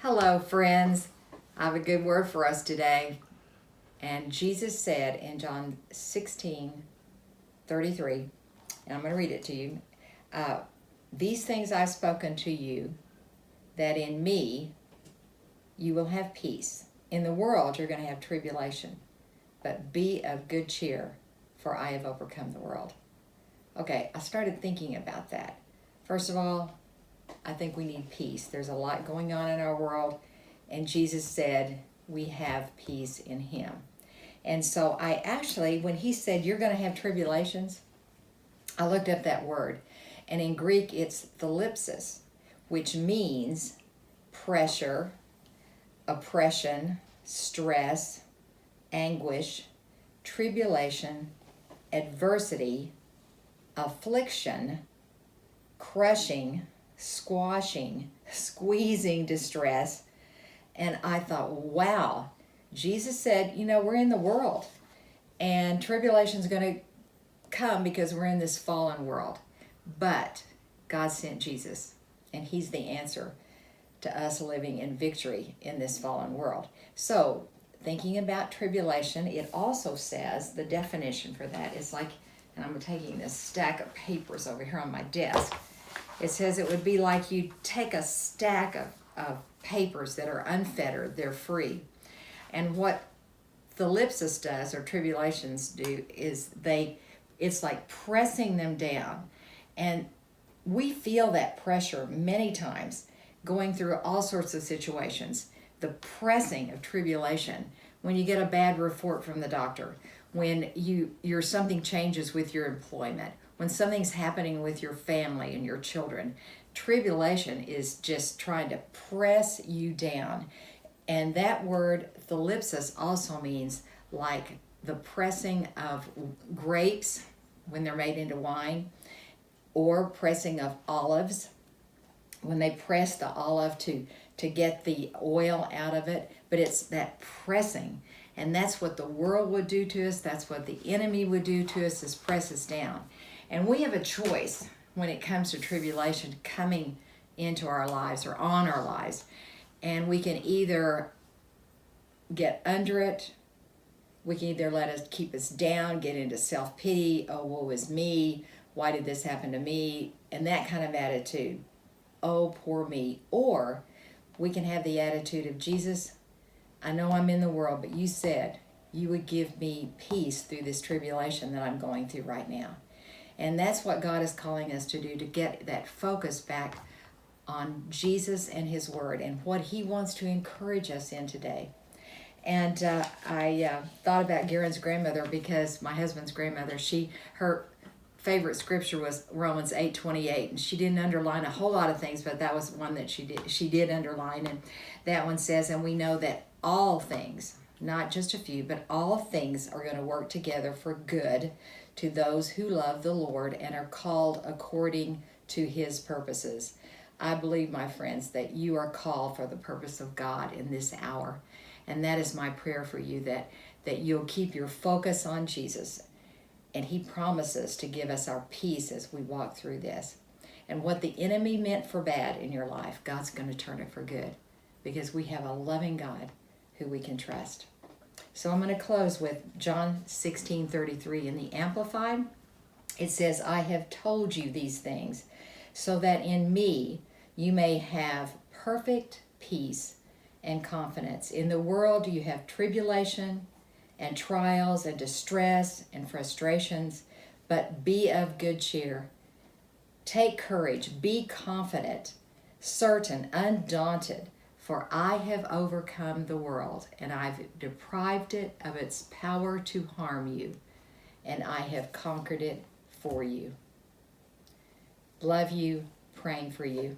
Hello, friends. I have a good word for us today. And Jesus said in John 16:33, and I'm going to read it to you. These things I've spoken to you, that in me you will have peace. In the world you're going to have tribulation, but be of good cheer, for I have overcome the world. Okay, I started thinking about that. First of all, I think we need peace. There's a lot going on in our world, and Jesus said we have peace in him. And so I actually, when he said you're going to have tribulations, I looked up that word. And in Greek, it's thalipsis, which means pressure, oppression, stress, anguish, tribulation, adversity, affliction, crushing, squashing, squeezing distress. And I thought, wow, Jesus said, we're in the world and tribulation's going to come because we're in this fallen world. But God sent Jesus, and he's the answer to us living in victory in this fallen world. So thinking about tribulation, it also says the definition for that is like, and I'm taking this stack of papers over here on my desk. It says it would be like you take a stack of papers that are unfettered, they're free. And what thalipsis does, or tribulations do, is it's like pressing them down. And we feel that pressure many times going through all sorts of situations. The pressing of tribulation, when you get a bad report from the doctor, when your something changes with your employment, when something's happening with your family and your children. Tribulation is just trying to press you down. And that word thalipsis also means like the pressing of grapes when they're made into wine, or pressing of olives when they press the olive to get the oil out of it. But it's that pressing. And that's what the world would do to us. That's what the enemy would do to us, is press us down. And we have a choice when it comes to tribulation coming into our lives or on our lives. And we can either get under it, we can either let it keep us down, get into self-pity, oh, woe is me, why did this happen to me, and that kind of attitude, oh, poor me. Or we can have the attitude of, Jesus, I know I'm in the world, but you said you would give me peace through this tribulation that I'm going through right now. And that's what God is calling us to do, to get that focus back on Jesus and his word and what he wants to encourage us in today. And I thought about Garen's grandmother, because my husband's grandmother, her favorite scripture was Romans 8:28, and she didn't underline a whole lot of things, but that was one that she did underline. And that one says, and we know that all things, not just a few, but all things are going to work together for good to those who love the Lord and are called according to his purposes. I believe, my friends, that you are called for the purpose of God in this hour. And that is my prayer for you, that you'll keep your focus on Jesus. And he promises to give us our peace as we walk through this. And what the enemy meant for bad in your life, God's going to turn it for good, because we have a loving God who we can trust. So I'm going to close with John 16:33 in the Amplified. It says, I have told you these things so that in me you may have perfect peace and confidence. In the world you have tribulation and trials and distress and frustrations, but be of good cheer. Take courage, be confident, certain, undaunted, for I have overcome the world, and I've deprived it of its power to harm you, and I have conquered it for you. Love you, praying for you.